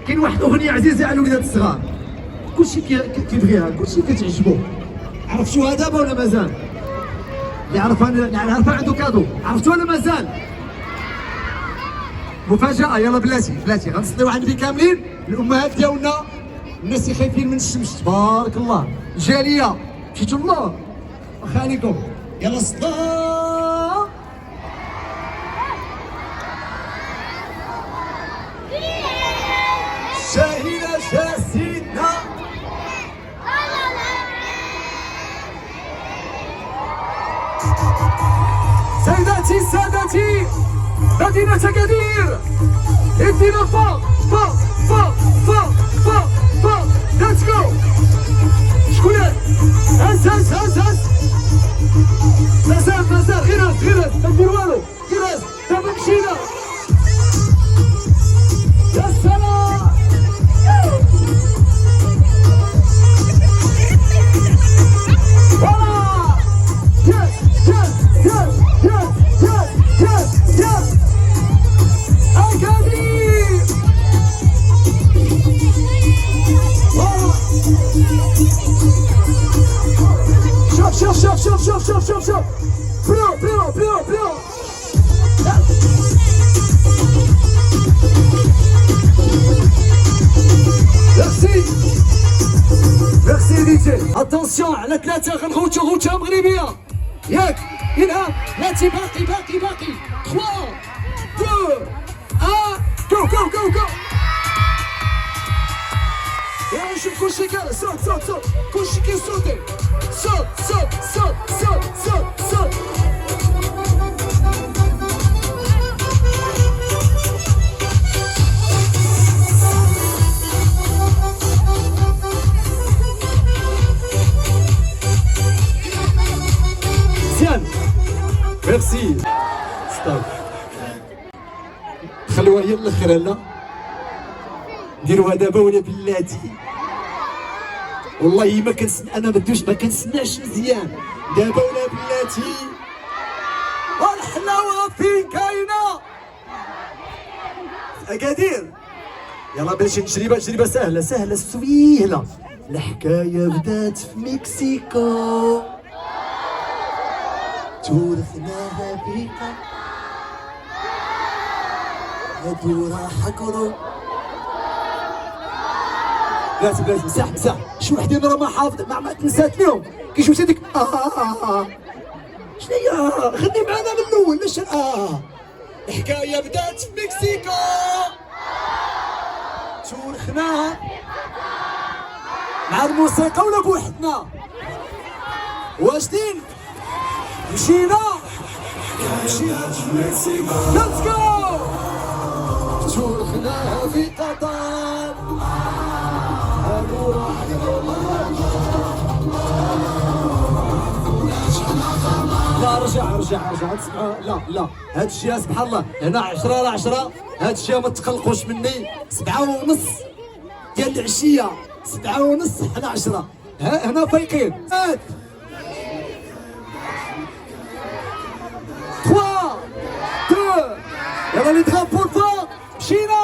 كاين واحد الاغنيه عزيزه على الوليدات الصغار، كلشي كيبغيها، كلشي كتعجبو. عرفتوها دابا ولا مازال؟ اللي عرفها عنده كادو. عرفتوها ولا مازال؟ مفاجأة. يلا بلاتي غنصليو على النبي كاملين، الأمهات ديالنا، الناس اللي خايفين من الشمس، تبارك الله، الجالية، مشيتو الله واخا عليكم. يلا صلاة. شاهدة سيدنا سيداتي سادتي مدينة أكادير، ادينا فوق فوق فوق فوق فوق فوق. ليتس جو. شكون هز هز هز هز. مازال غير هز ما ندير والو، غير هز. دابا مشينا. يا سلام. فوالا. يس يس يس يس يس يس يس. أكادير. شوف بلو. ميرسي ديجي. اتونسيون على ثلاثة غنغوتو مغربية. ياك إلهام. بلاتي باقي 3 2 1 جو. يلا نشوف كلشي صوت كلشي كيصوتي. صوت. مزيان. ميرسي. ستوب. خلوها هي الاخر. لا نديروها دابا ولا بلاتي. والله انا ما كنسمعش مزيان. دابا ولا بلاتي. والحلاوه فين كاينه؟ أكادير. يلا باش تجربه سهله سهيله. الحكايه بدات في مكسيكو، تورثناها بيقا، هادو راح كرو. بلاتي مساح. شي وحدين راه ما حافظ ما تنسات لهم. كيشوف هذيك شنيا غني معنا من الاول. لاش الحكايه بدات في مكسيكو، تورخناها مع الموسيقى ولا بوحدنا؟ واجدين؟ مشينا ليتس جو. تورخناها في قطر، لا رجع تسمعوا. لا هاد الشيء سبحان الله هنا 10 على 10. هاد الشيء ما تقلقوش مني. 7:30 ديال العشيه، 7:30 حنا 10 هنا فايقين. 3 2 يلا لي درابو الفوق. مشينا.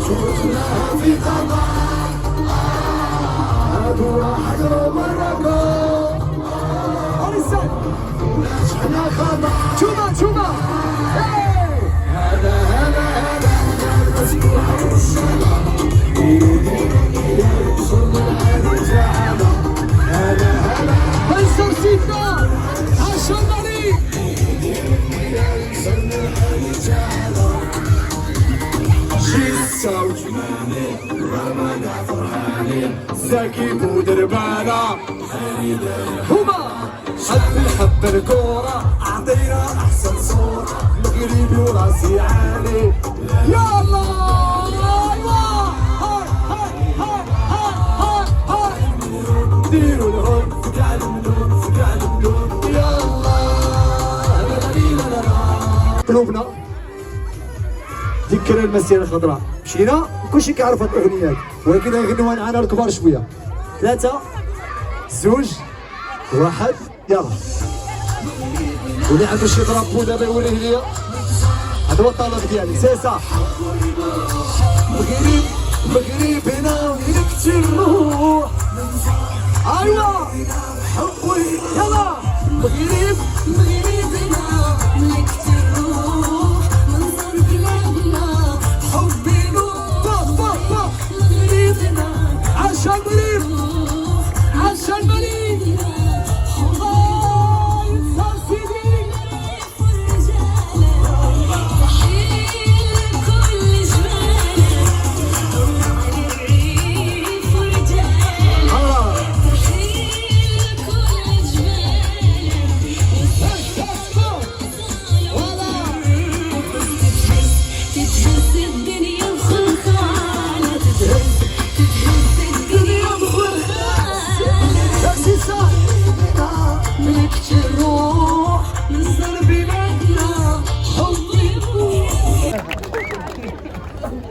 شوفنا في قطر، هادو راح يجروا مراكو. أليسان شحنا خطر. شوما هلا فيصل سيدنا عشان عليك. الصوت رمضان فرحانين، زكي ودربانة هما حب الكورة، أعطينا أحسن صورة، مغربي وراسي عالي. يا الله أيوا هاي ديروا لهم فكع الملون. يا الله قلوبنا ذكر المسيرة الخضراء. مشينا كلشي كيعرف هاد الاغنيات، ولكن غنغنيوها معنا الكبار شويه. 3 2 1 يلا. واللي عنده شي طرابو دابا يوريه ليا. هذا هو الطلب ديالي سي صح. مغرب مغرب هنا ملكت الروح. ايوا حبي يلا مغرب مغرب هنا ملكت الروح. منظر بلادنا حبي نور مغرب هنا عاش المغرب عاش المغرب.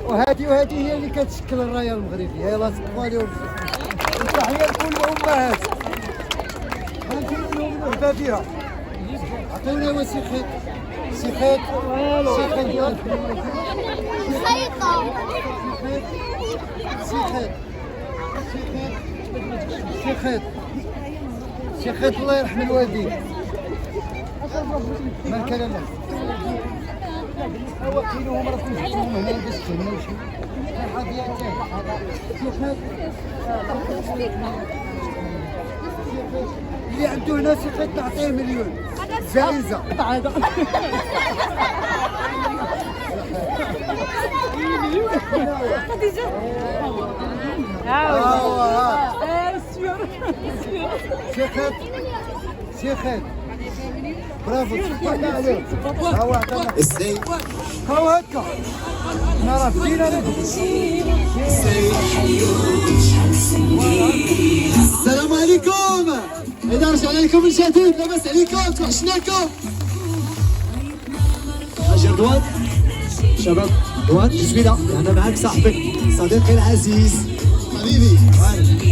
وهذه هي اللي كتشكل الرايه المغربيه. يلاه تقوا لهم تحيه لكل الامهات. غنبدا فيها. عطيونا وسيخيط سيخيط سيخيط خيطة سيخيط سيخيط سيخيط الله يرحم الوالدين. ما كان لا هو كيلوهم راكم شفتوهم هنا باش تهناو شي اللي عنده هنا سيخيط نعطيه مليون جائزة. سيخيط سيخيط برافو تشكرنا عليه. هاو عطانا هاو هكا حنا راه بدينا لكم. السلام عليكم. إذا رجعنا لكم من جديد لاباس عليكم توحشناكم. أجي رضوان شباب رضوان جميلة أنا معاك صاحبك صديقي العزيز حبيبي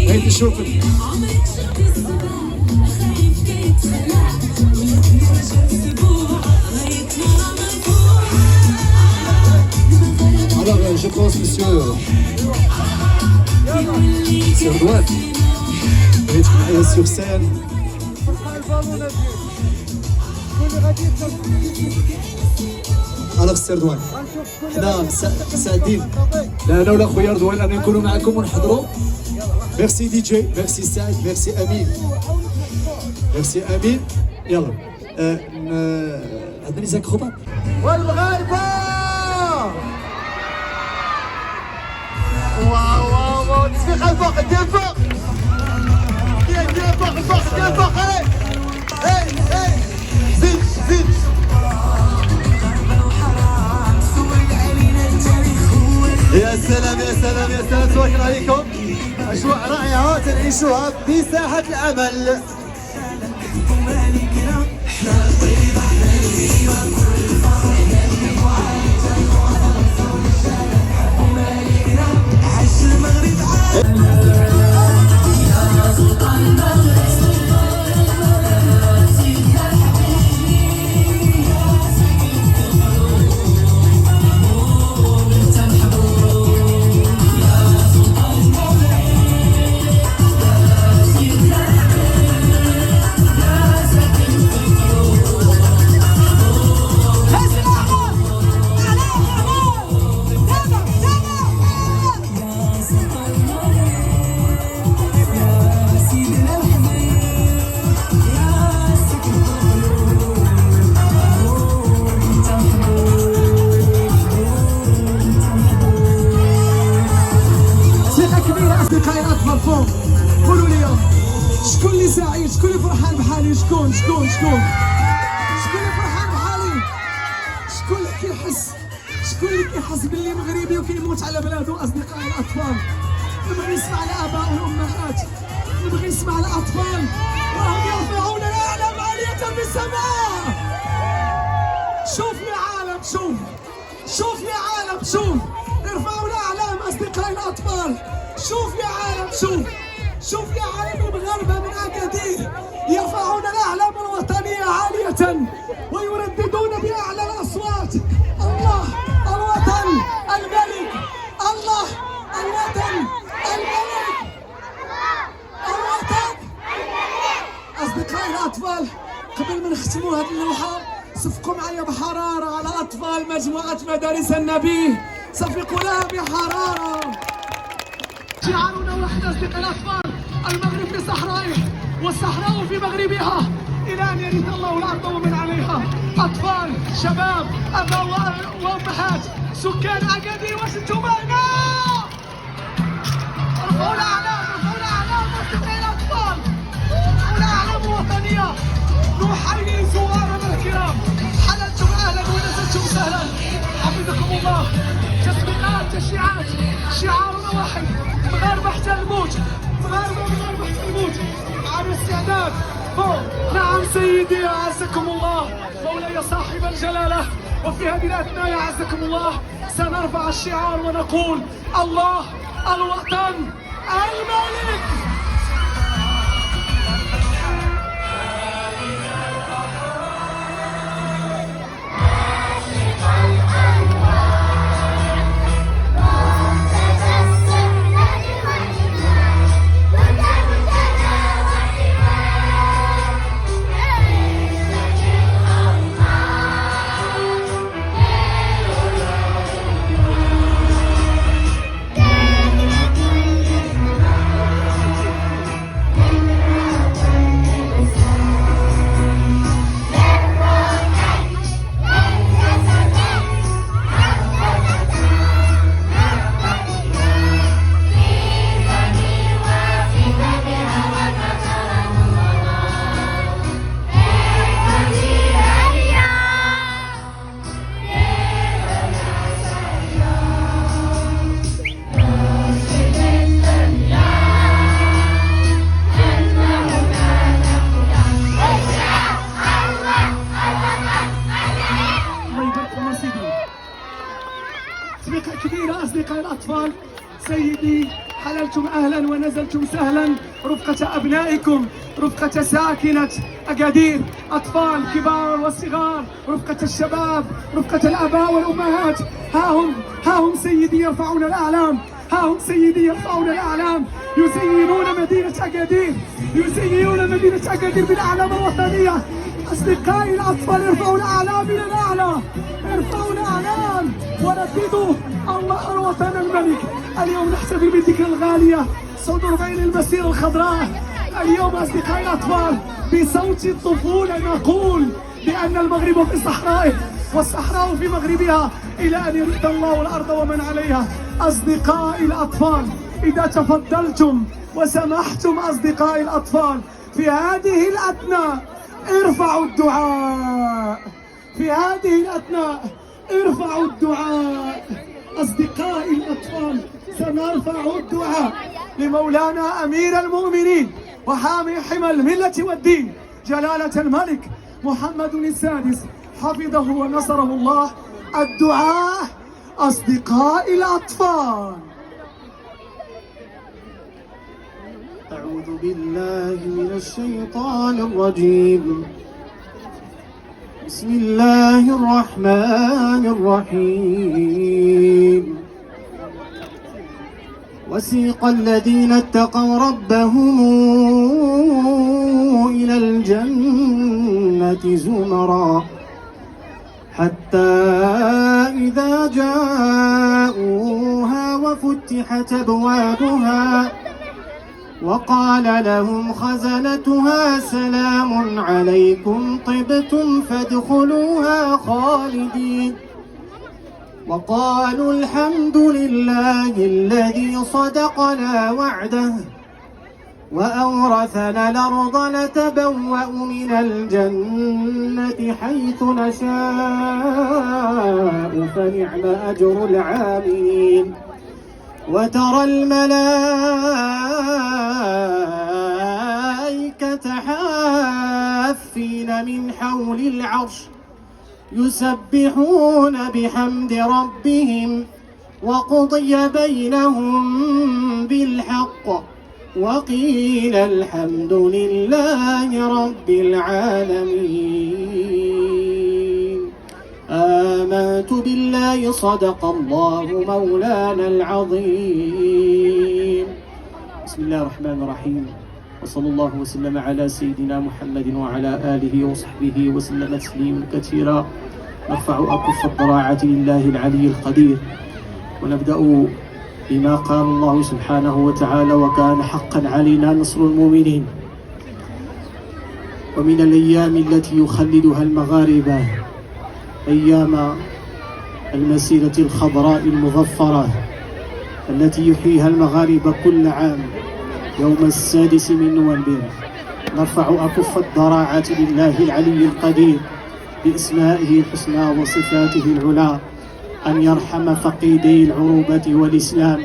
بغيت نشوفك. Alors je pense monsieur Rdoine بغيت معايا sur scène. Alors سي رضوان حنا سعيدين لا انا ولا خويا رضوان انا نكونوا معكم ونحضروا. ميرسي دي جي ميرسي سعد ميرسي امين ميرسي امين. يلا عندنا لي زاكروبات والمغاربه. واو واو واو تصفيق الفوق ديال الفوق ديال الفوق الفوق ديال الفوق. هاي زيد زيد. يا سلام يا سلام يا سلام تبارك عليكم. اجواء رائعه تنعيشوها في ساحه العمل. مرفوع. قولوا لي شكون اللي سعيد شكون اللي فرحان بحالي شكون اللي فرحان بحالي شكون اللي كيحس باللي مغربي وكيموت على بلادو. اصدقائي الاطفال نبغي نسمع الاباء والامهات نبغي نسمع الاطفال راهم يرفعون الاعلام عالية بالسماء. شوف يا عالم شوف يا عالم شوف ارفعوا الاعلام اصدقائي الاطفال. شوف يا عالم شوف يا عالم المغاربة من أكادير يرفعون الأعلام الوطنية عالية ويرددون بأعلى الأصوات الله نختموا هذه اللوحة. صفقوا معايا بحرارة على أطفال مجموعة مدارس النبيه، صفقوا لها بحرارة. شعارنا واحد أصدقاء الأطفال، المغرب في صحرائه والصحراء في مغربها، إلى أن يرث الله الأرض ومن عليها. أطفال، شباب، أباء وأمهات، سكان أكادير، واش انتم هنا؟ ارفعوا الأعلام، ارفعوا الأعلام، أصدقاء الأطفال، ارفعوا الأعلام الوطنية. نحيي زوارنا الكرام، حللتم أهلا ونزلتم سهلا، حفظكم الله. تسبيقات، تشجيعات، شعارنا واحد، مغاربة حتى الموت، مغاربة حتى الموت. مع الاستعداد فوق. نعم سيدي أعزكم الله، مولاي صاحب الجلالة. وفي هذه الأثناء أعزكم الله سنرفع الشعار ونقول: الله، الوطن، الملك. كبيرة أصدقاء الأطفال، سيدي حللتم أهلا ونزلتم سهلا، رفقة أبنائكم، رفقة ساكنة أكادير، أطفال كبار وصغار، رفقة الشباب، رفقة الآباء والأمهات. ها هم سيدي يرفعون الأعلام، ها هم سيدي يرفعون الأعلام، يزينون مدينة أكادير، يزينون مدينة أكادير بالأعلام الوطنية. أصدقائي الأطفال، ارفعوا الأعلام إلى الأعلى، ارفعوا الأعلام ورددوا: الله، الوطن، الملك. اليوم نحتفل بالذكرى الغالية، صدور بين المسيرة الخضراء. اليوم أصدقائي الأطفال بصوت الطفولة نقول بأن المغرب في صحرائه والصحراء في مغربها، إلى أن يرث الله الأرض ومن عليها. أصدقائي الأطفال، إذا تفضلتم وسمحتم أصدقائي الأطفال، في هذه الأثناء ارفعوا الدعاء، في هذه الأثناء ارفعوا الدعاء. أصدقائي الأطفال، سنرفع الدعاء لمولانا أمير المؤمنين وحامي حمى الملة والدين جلالة الملك محمد السادس حفظه ونصره الله. الدعاء أصدقائي الأطفال. أعوذ بالله من الشيطان الرجيم. بسم الله الرحمن الرحيم. وسيق الذين اتقوا ربهم إلى الجنة زمرا حتى إذا جاءوها وفتحت أبوابها وقال لهم خزنتها سلام عليكم طبتم فادخلوها خالدين وقالوا الحمد لله الذي صدقنا وعده وأورثنا الأرض نتبوأ من الجنة حيث نشاء فنعم أجر العاملين. وترى الملائكة حافين من حول العرش يسبحون بحمد ربهم وقضي بينهم بالحق وقيل الحمد لله رب العالمين. آمنت بالله صدق الله مولانا العظيم. بسم الله الرحمن الرحيم. وصلى الله وسلم على سيدنا محمد وعلى آله وصحبه وسلم تسليما كثيرا. نرفع أكف الضراعة لله العلي القدير، ونبدأ بما قال الله سبحانه وتعالى: وكان حقا علينا نصر المؤمنين. ومن الأيام التي يخلدها المغاربة أيام المسيرة الخضراء المظفرة التي يحييها المغاربة كل عام يوم 6 من نوفمبر. نرفع أكف الضراعة لله العلي القدير بأسمائه الحسنى وصفاته العلى أن يرحم فقيدي العروبة والإسلام،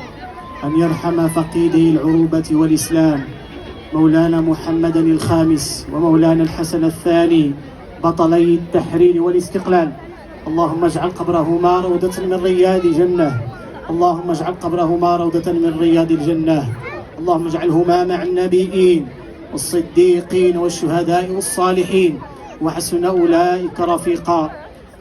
أن يرحم فقيدي العروبة والإسلام مولانا محمدا الخامس ومولانا الحسن الثاني بطلي التحرير والاستقلال. اللهم اجعل قبرهما روضة من رياض جنة، اللهم اجعل قبرهما روضة من رياض الجنة. اللهم اجعلهما مع النبيين والصديقين والشهداء والصالحين وحسن أولئك رفيقا.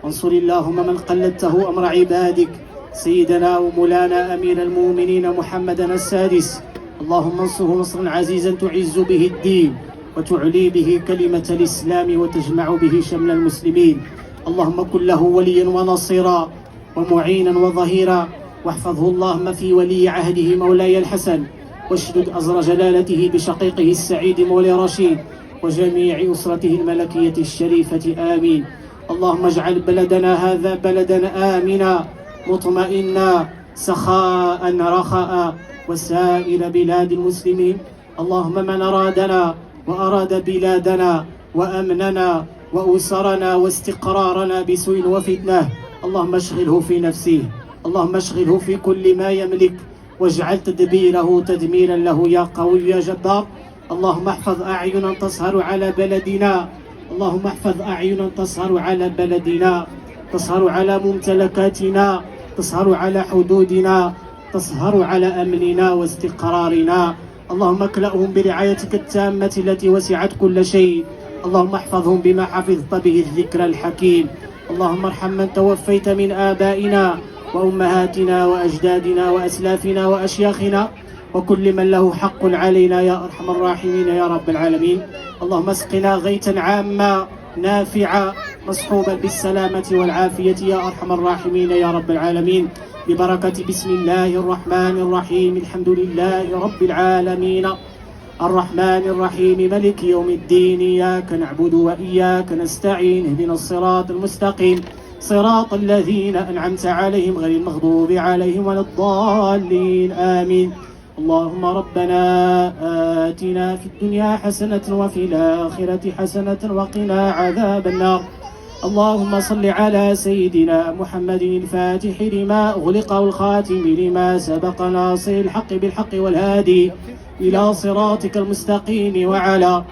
وانصر اللهم من قلدته أمر عبادك سيدنا ومولانا أمير المؤمنين محمدا السادس. اللهم انصره نصرا عزيزا تعز به الدين وتعلي به كلمة الإسلام وتجمع به شمل المسلمين. اللهم كن له وليا ونصيرا ومعينا وظهيرا، واحفظه اللهم في ولي عهده مولاي الحسن، واشدد أزر جلالته بشقيقه السعيد مولاي رشيد وجميع أسرته الملكية الشريفة آمين. اللهم اجعل بلدنا هذا بلدا آمنا مطمئنا سخاء رخاء وسائر بلاد المسلمين. اللهم من أرادنا وأراد بلادنا وأمننا وأسرنا واستقرارنا بسوء وفتنة اللهم اشغله في نفسه، اللهم اشغله في كل ما يملك، واجعل تدبيره تدميرا له يا قوي يا جبار. اللهم احفظ أعينا تسهر على بلدنا، اللهم احفظ أعينا تسهر على بلدنا، تسهر على ممتلكاتنا، تسهر على حدودنا، تسهر على أمننا واستقرارنا. اللهم اكلأهم برعايتك التامة التي وسعت كل شيء. اللهم احفظهم بما حفظت به الذكر الحكيم. اللهم ارحم من توفيت من آبائنا وأمهاتنا وأجدادنا وأسلافنا وأشياخنا وكل من له حق علينا يا أرحم الراحمين يا رب العالمين. اللهم اسقنا غيثا عاما نافعا مصحوبا بالسلامة والعافية يا أرحم الراحمين يا رب العالمين، ببركة بسم الله الرحمن الرحيم. الحمد لله رب العالمين الرحمن الرحيم ملك يوم الدين، إياك نعبد وإياك نستعين، اهدنا الصراط المستقيم صراط الذين أنعمت عليهم غير المغضوب عليهم ولا الضالين آمين. اللهم ربنا آتنا في الدنيا حسنة وفي الآخرة حسنة وقنا عذاب النار. اللهم صل على سيدنا محمد الفاتح لما أغلق والخاتم لما سبق ناصر الحق بالحق والهادي إلى صراطك المستقيم وعلى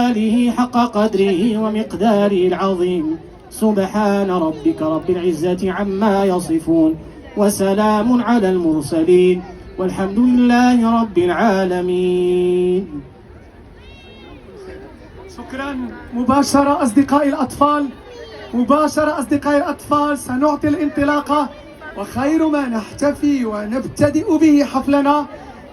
آله حق قدره ومقداره العظيم. سبحان ربك رب العزة عما يصفون وسلام على المرسلين والحمد لله رب العالمين. شكرا. مباشرة أصدقائي الأطفال، مباشرة أصدقائي الأطفال سنعطي الانطلاقة، وخير ما نحتفي ونبتدئ به حفلنا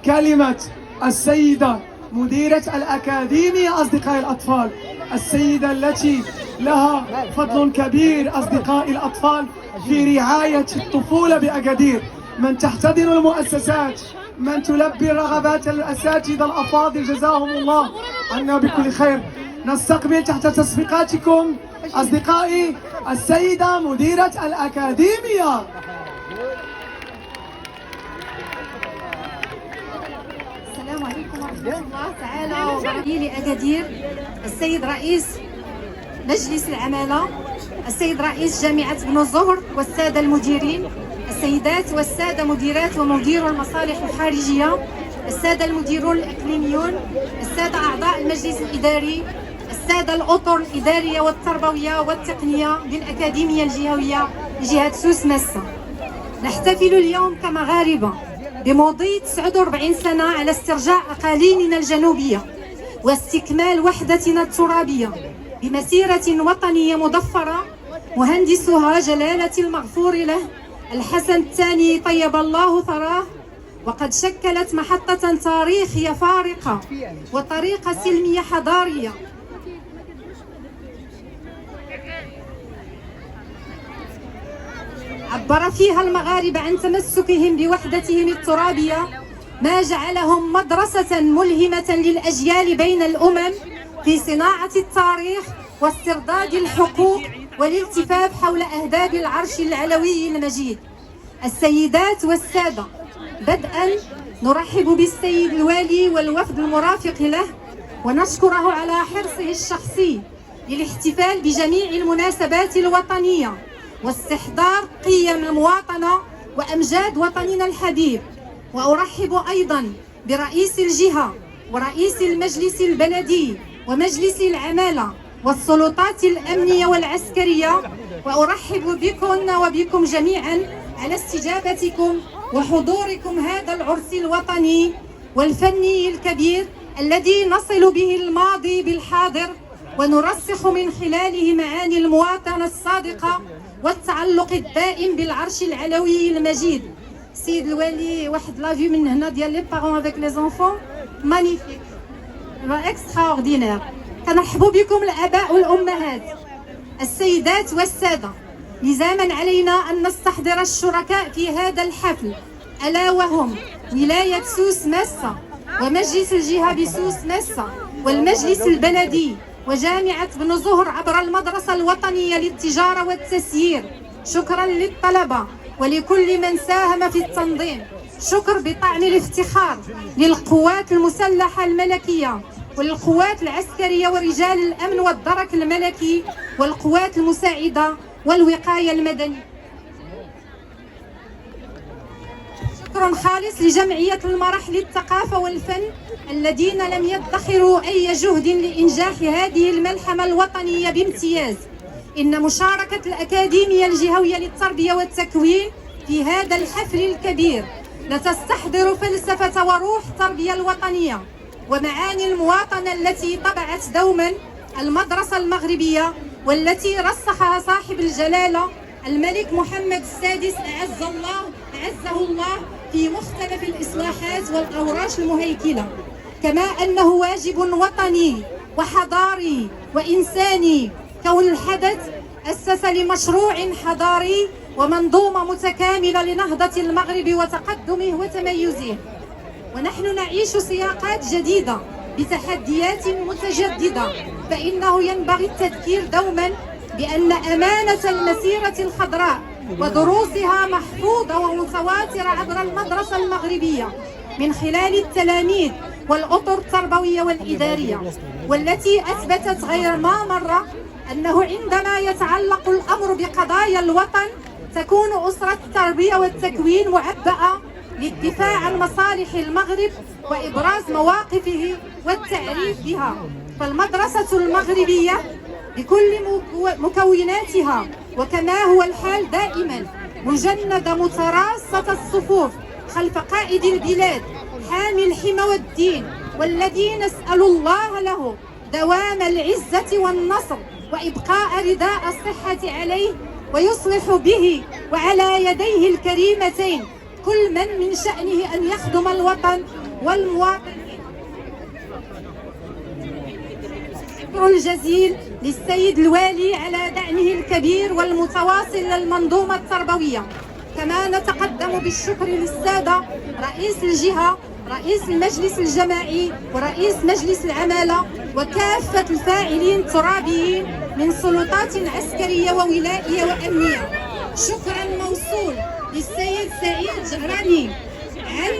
كلمة السيدة مديرة الأكاديمية. أصدقائي الأطفال، السيدة التي لها فضل كبير أصدقائي الأطفال في رعاية الطفولة بأكادير، من تحتضن المؤسسات، من تلبي رغبات الأساتذة الأفاضل جزاهم الله عنا بكل خير. نستقبل تحت تصفيقاتكم أصدقائي السيدة مديرة الأكاديمية. السلام عليكم ورحمة الله تعالى وبركاته. لأكادير السيد رئيس مجلس العمالة، السيد رئيس جامعة بن الزهر، والسادة المديرين، السيدات والسادة مديرات ومدير المصالح الخارجية، السادة المديرون الإقليميون، السادة أعضاء المجلس الإداري، السادة الأطر الإدارية والتربوية والتقنية للأكاديمية الجهوية لجهة سوس ماسة. نحتفل اليوم كمغاربة بمضي 49 سنة على استرجاع أقاليمنا الجنوبية واستكمال وحدتنا الترابية بمسيرة وطنية مضفرة مهندسها جلالة المغفور له الحسن الثاني طيب الله ثراه، وقد شكلت محطة تاريخية فارقة وطريقة سلمية حضارية عبر فيها المغاربة عن تمسكهم بوحدتهم الترابية، ما جعلهم مدرسة ملهمة للأجيال بين الأمم في صناعة التاريخ واسترداد الحقوق والالتفاف حول أهداف العرش العلوي المجيد. السيدات والسادة، بدءا نرحب بالسيد الوالي والوفد المرافق له ونشكره على حرصه الشخصي للاحتفال بجميع المناسبات الوطنية واستحضار قيم المواطنة وأمجاد وطننا الحبيب. وأرحب أيضا برئيس الجهة ورئيس المجلس البلدي ومجلس العمالة والسلطات الأمنية والعسكرية، وأرحب بكم وبكم جميعا على استجابتكم وحضوركم هذا العرس الوطني والفني الكبير الذي نصل به الماضي بالحاضر ونرسخ من خلاله معاني المواطنة الصادقة والتعلق الدائم بالعرش العلوي المجيد. سيد الوالي، واحد لافيو من هنا ديال لي بارون افيك لي زونفون مانيفيك اكسترا اوردينير. كنرحبوا بكم الاباء والامهات، السيدات والساده. لزاما علينا ان نستحضر الشركاء في هذا الحفل، الا وهم ولايه سوس ماسه ومجلس الجهه بسوس ماسه والمجلس البلدي وجامعه بن زهر عبر المدرسه الوطنيه للتجاره والتسيير. شكرا للطلبه ولكل من ساهم في التنظيم. شكر بطعن الافتخار للقوات المسلحة الملكية وللقوات العسكرية ورجال الأمن والدرك الملكي والقوات المساعدة والوقاية المدنية. شكر خالص لجمعية المرح للثقافة والفن الذين لم يدخروا أي جهد لإنجاح هذه الملحمة الوطنية بامتياز. إن مشاركة الأكاديمية الجهوية للتربية والتكوين في هذا الحفل الكبير لتستحضر فلسفة وروح التربية الوطنية ومعاني المواطنة التي طبعت دوما المدرسة المغربية، والتي رسخها صاحب الجلالة الملك محمد السادس أعزه الله في مختلف الإصلاحات والأوراش المهيكلة. كما أنه واجب وطني وحضاري وإنساني كون الحدث أسس لمشروع حضاري ومنظومة متكاملة لنهضة المغرب وتقدمه وتميزه. ونحن نعيش سياقات جديدة بتحديات متجددة، فإنه ينبغي التذكير دوما بأن أمانة المسيرة الخضراء ودروسها محفوظة ومتواترة عبر المدرسة المغربية من خلال التلاميذ والأطر التربوية والإدارية، والتي أثبتت غير ما مرة أنه عندما يتعلق الأمر بقضايا الوطن تكون أسرة التربية والتكوين معبأة للدفاع عن مصالح المغرب وإبراز مواقفه والتعريف بها. فالمدرسة المغربية بكل مكوناتها، وكما هو الحال دائما، مجندة متراصة الصفوف خلف قائد البلاد حامي الحمى والدين، والذي نسأل الله له دوام العزة والنصر وإبقاء رداء الصحة عليه، ويصلح به وعلى يديه الكريمتين كل من شأنه أن يخدم الوطن والمواطنين. الشكر الجزيل للسيد الوالي على دعمه الكبير والمتواصل للمنظومة التربوية. كما نتقدم بالشكر للسادة رئيس الجهة، رئيس المجلس الجماعي، ورئيس مجلس العمالة، وكافة الفاعلين الترابيين من سلطات عسكرية وولائية وأمنية. شكرا موصول للسيد سعيد جهراني عن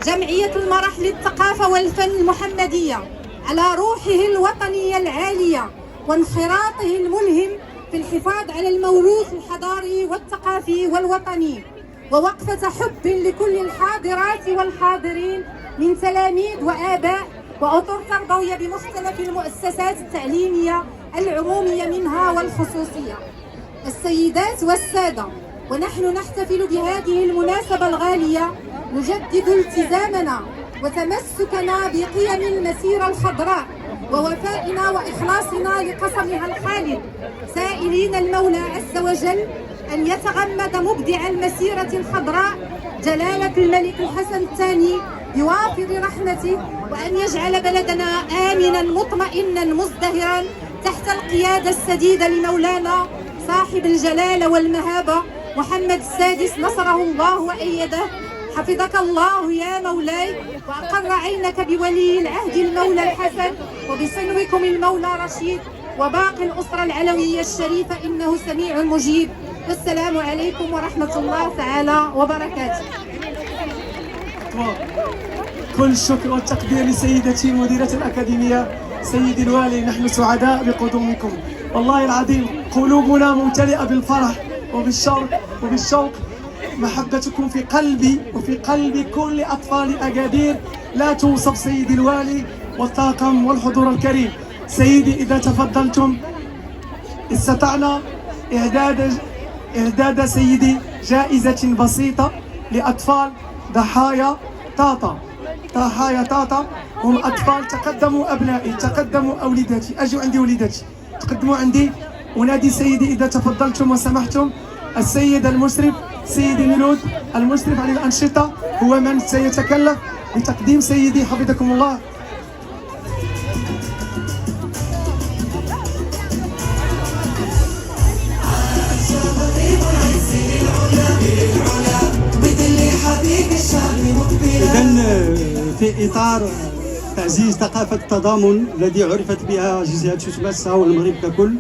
جمعية المرح للثقافة والفن المحمدية على روحه الوطنية العالية وانخراطه الملهم في الحفاظ على الموروث الحضاري والثقافي والوطني، ووقفة حب لكل الحاضرات والحاضرين من تلاميذ وآباء وأطر تربوية بمختلف المؤسسات التعليمية العمومية منها والخصوصية. السيدات والسادة، ونحن نحتفل بهذه المناسبة الغالية نجدد التزامنا وتمسكنا بقيم المسيرة الخضراء ووفائنا وإخلاصنا لقسمها الخالد، سائلين المولى عز وجل أن يتغمد مبدع المسيرة الخضراء جلالة الملك الحسن الثاني بوافر رحمته، وأن يجعل بلدنا آمنا مطمئنا مزدهرا تحت القيادة السديدة لمولانا صاحب الجلالة والمهابة محمد السادس نصره الله وأيده. حفظك الله يا مولاي، وأقر عينك بولي العهد المولى الحسن وبصنوكم المولى رشيد وباقي الأسرة العلوية الشريفة، إنه سميع مجيب. والسلام عليكم ورحمة الله تعالى وبركاته. كل الشكر والتقدير لسيدتي مديرة الأكاديمية سيدي الوالي، نحن سعداء بقدومكم، والله العظيم قلوبنا ممتلئة بالفرح وبالشوق. محبتكم في قلبي وفي قلب كل أطفال أكادير لا توصف سيدي الوالي والطاقم والحضور الكريم. سيدي إذا تفضلتم استطعنا إعداد سيدي جائزة بسيطة لأطفال ضحايا طاطا. هم أطفال تقدموا أبنائي، تقدموا أولادتي، أجوا عندي وليداتي، تقدموا عندي. ونادي سيدي إذا تفضلتم وسمحتم السيد المشرف سيدي ميلود المشرف على الأنشطة هو من سيتكلف بتقديم سيدي حفظكم الله. إذن في إطار تعزيز ثقافة التضامن الذي عرفت بها جزيرة سوسماسا والمغرب ككل،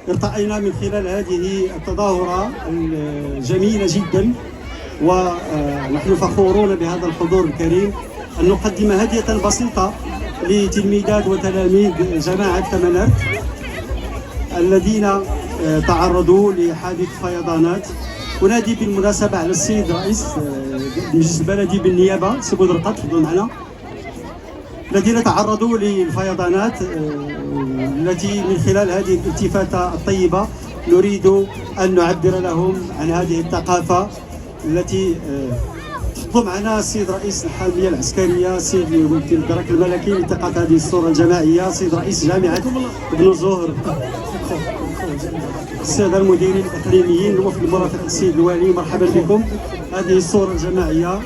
ارتأينا من خلال هذه التظاهرة الجميلة جدا ونحن فخورون بهذا الحضور الكريم أن نقدم هدية بسيطة لتلميذات وتلاميذ جماعة تمنرت الذين تعرضوا لحادث فيضانات. أنادي بالمناسبة على السيد رئيس المجلس البلدي بالنيابة سي بودرقة، تفضلوا معنا، الذين تعرضوا للفيضانات التي من خلال هذه الالتفاتة الطيبة نريد أن نعبر لهم عن هذه الثقافة التي تفضل معنا السيد رئيس الحامية العسكرية سيد الدرك الملكي لالتقاط هذه الصورة الجماعية، سيد رئيس جامعة ابن زهر، السادة المديرين الإقليميين، الوفد المرافق السيد الوالي، مرحبا بكم. هذه الصورة الجماعية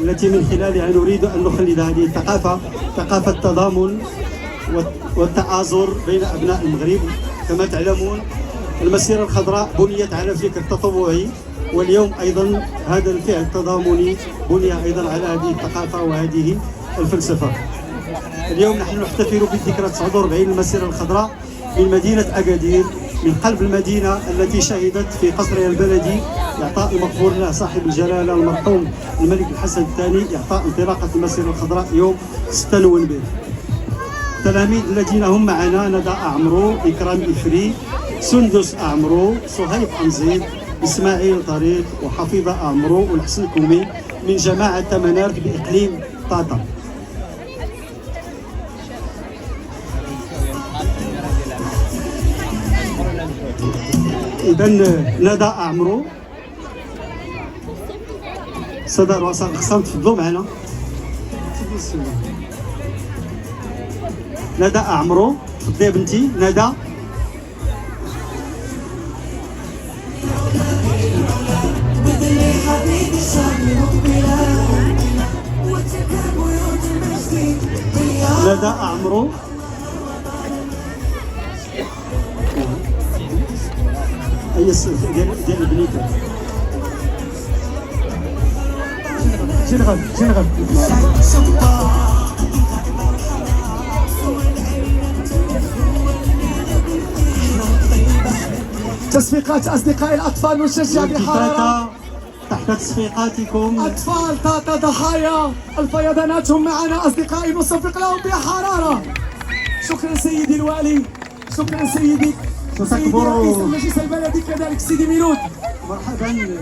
التي من خلالها نريد أن نخلد هذه الثقافة، ثقافة التضامن والتآزر بين أبناء المغرب. كما تعلمون المسيرة الخضراء بنيت على فكر تطوعي، واليوم أيضا هذا الفعل التضامني بني أيضا على هذه الثقافة وهذه الفلسفة. اليوم نحن نحتفل بذكرى 49 المسيرة الخضراء من مدينة أكادير، من قلب المدينة التي شهدت في قصرها البلدي إعطاء مغفور له صاحب الجلالة المرحوم الملك الحسن الثاني إعطاء انطلاقة المسيرة الخضراء يوم 6 نوفمبر. التلاميذ الذين هم معنا ندى أعمرو، إكرام إفري، سندس أعمرو، صهيب أنزيد، إسماعيل طريق، وحفيظة أعمرو، والحسن كومي من جماعة تمنرت بإقليم طاطا. إذن ندى أعمرو، السادة رؤساء الأقسام تفضلوا معنا. ندى أعمرو، تفضلي يا بنتي ندى. ندى أعمرو، أي ديال البنيت. جنغب تصفيقات أصدقائي الأطفال نشجع بحرارة تحت تصفيقاتكم أطفال طاطا ضحايا الفيضانات هم معنا أصدقائي، نصفق لهم بحرارة. شكرا سيدي الوالي، شكرا سيدي رئيس المجلس البلدي، كذلك سيدي ميلود. مرحبا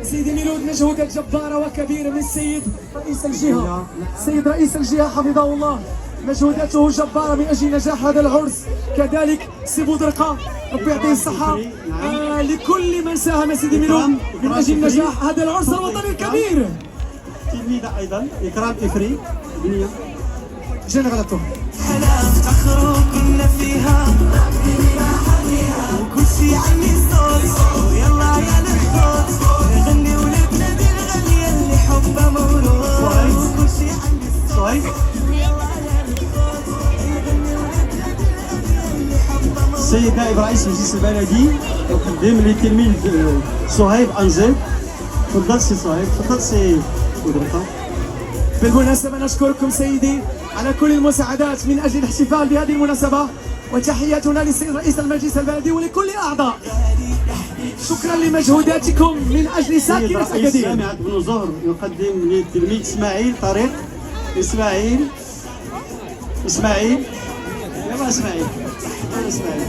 سيدي ميلود، مجهودات جبارة وكبيرة من السيد رئيس الجهة، السيد رئيس الجهة حفظه الله، مجهوداته جبارة من أجل نجاح هذا العرس. كذلك سي بودرقة ربي يعطيه الصحة، لكل من ساهم سيدي ميلود من أجل نجاح هذا العرس الوطني الكبير. تلميذة أيضا إكرام إفري بنية جنغلطو. تخرج كنا فيها وكل شي عني صوت، يلا صهيب. السيد نائب رئيس المجلس البلدي يقدم للتلميذ صهيب أنزل. تفضل سي صهيب، تفضل سي ودرقة. بالمناسبة نشكركم سيدي على كل المساعدات من أجل الاحتفال بهذه المناسبة، وتحياتنا للسيد رئيس المجلس البلدي ولكل أعضاء. شكرا لمجهوداتكم من أجل السيد ساكنة رئيس أكادير. جامعة بن زهر يقدم للتلميذ إسماعيل طريق. إسماعيل يلا إسماعيل يلا إسماعيل.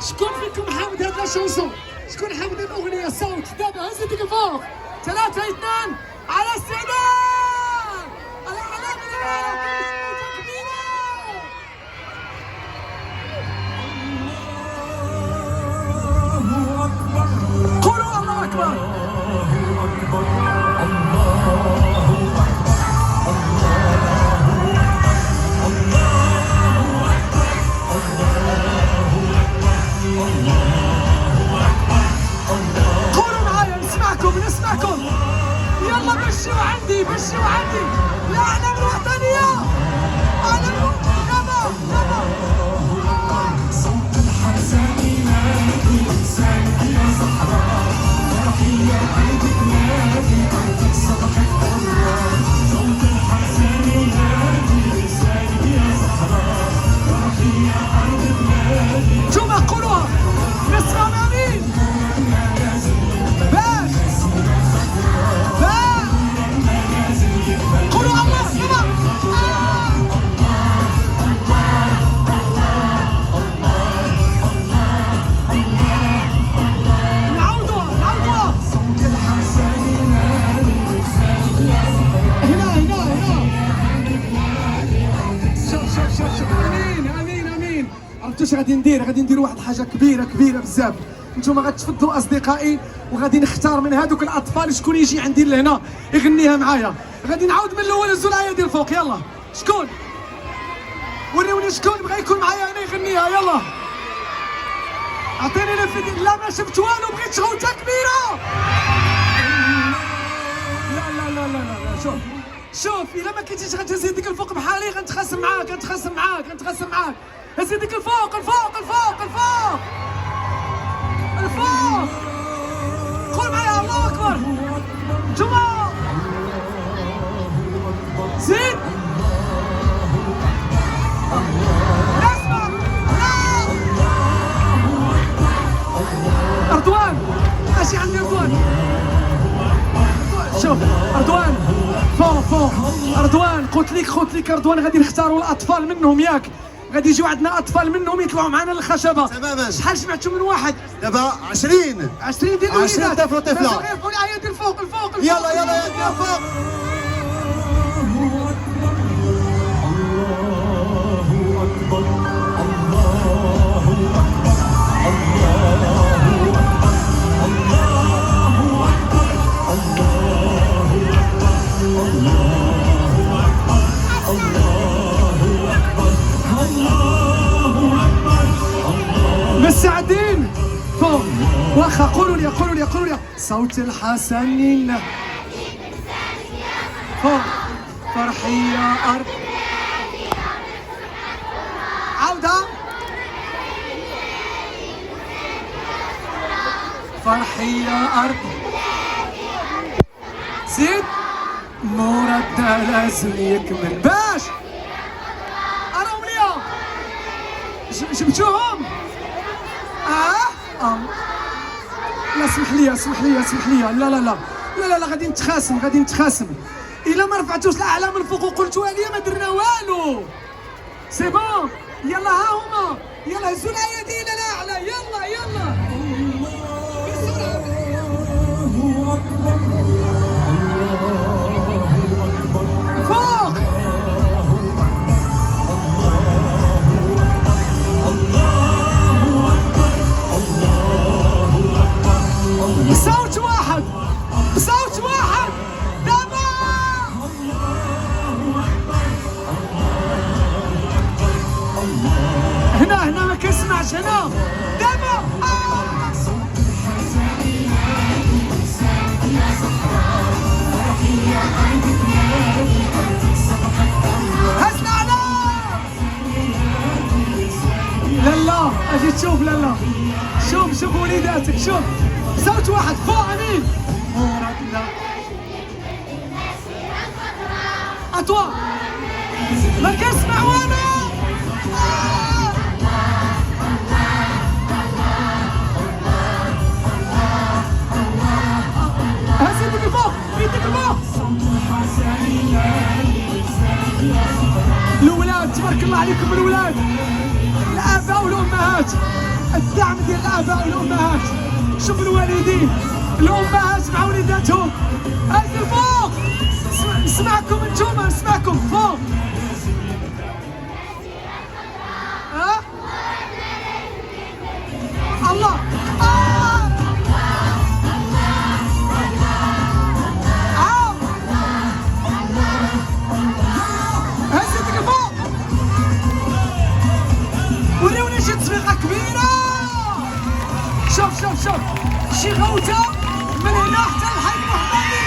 شكون فيكم حامد هاد لاشونسون؟ شكون حامد هاد الاغنيه؟ الصوت دابا هز يديك الفوق. 3 2 على استعداد. الاعلام قولوا الله اكبر. نسمعكم. يلا بشوا عندي الأعلام الوطنية. يلا صوت الحزين نادي لسانك يا صحراء، فرحي يا عيدك نادي عيدك صبحك الله. صوت الحزين نادي لسانك يا صحراء، فرحي يا عيدك نادي. انتوما قولوها نسمع امين. قولوا الله يلا. نعودوها. صوت الحزين هنا. شوف امين. عرفتوا اش غادي ندير واحد الحاجه كبيره بزاف. نتوما غتفضلوا اصدقائي، وغادي نختار من هذوك الاطفال شكون يجي عندي لهنا يغنيها معايا. غادي نعاود من الاول نزول العيا ديال الفوق. يلا شكون؟ وريوني شكون بغى يكون معايا انا يغنيها. يلا عطيني لا ما شفت والو، بغيت شغوته كبيره. لا شوف الا ما كنتيش غتهز يديك الفوق بحالي غنتخاصم معاك. هز يديك الفوق. قول معايا الله اكبر. نتوما زيد اسمع. أردوان ماشي عندي أردوان. شوف أردوان فوق. أردوان قلت لك أردوان غادي نختاروا الأطفال منهم ياك. غادي يجيو عندنا اطفال منهم يطلعوا معنا للخشبه. تماما. شحال جمعتوا من واحد؟ دابا 20 ديال الوليدات. 20 طفل وطفله. غيرفعوا العيا ديال الفوق. يلا يا ديال الفوق. مستعدين فوق. واخا قولوا لي صوت الحسنين فوق. فرحي يا أرض. عودة. فرحي يا أرض زيد مراد لازم يكمل باش راهم ليا جبتوهم لا اسمح لي لا لا لا لا لا لا غادي نتخاسم الا ما رفعتوش الاعلام من فوق وقلتوها لي ما درنا والو سي بون يلا ها هما يلا هزوا الايادي الى الاعلى يلا فوق بصوت واحد دابا هنا ما كنسمعش هنا دابا هز الأعلام لالا اجي تشوف لالا شوف وليداتك شوف صوت واحد فوق امين لا اطوا ما كنسمع والو هز يدك فوق الولاد تبارك الله عليكم الولاد الاباء والامهات الدعم ديال الاباء والامهات شوف الوالدين الامهات مع وليداتهم هز الفوق نسمعكم انتوما نسمعكم فوق الله هز يدك فوق وريوني شي تصفيقه كبيره شوف شي غوته من هنا حتى الحي المحمدي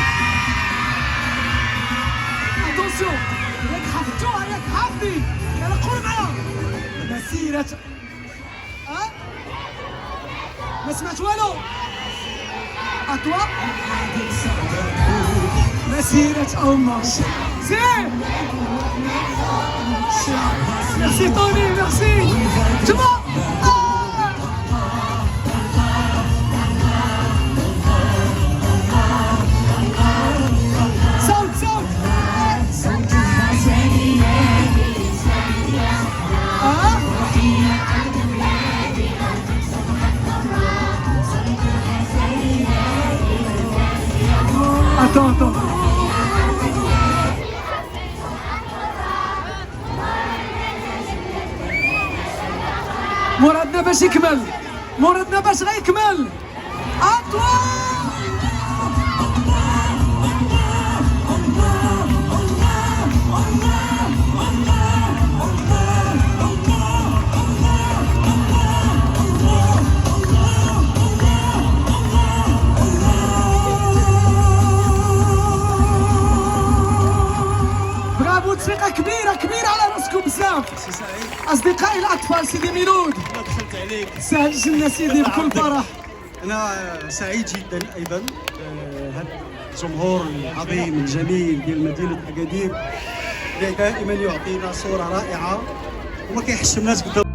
اتونسيون ياك حفظتوها ياك حافظين يلا قول معايا مسيرة ما سمعت والو أطوا مسيرة أمك ميرسي طوني ميرسي جماعة Attends. مرادنا باش يكمل مرادنا باش غيكمل أطوا تصفيقة كبيرة على راسكم بزاف أصدقائي الأطفال سيدي ميلود أنا دخلت عليك سهل سيدي بكل فرح أنا سعيد جدا أيضا هذا الجمهور العظيم الجميل ديال مدينة أكادير اللي دائما يعطينا صورة رائعة وما كيحشمناش قدام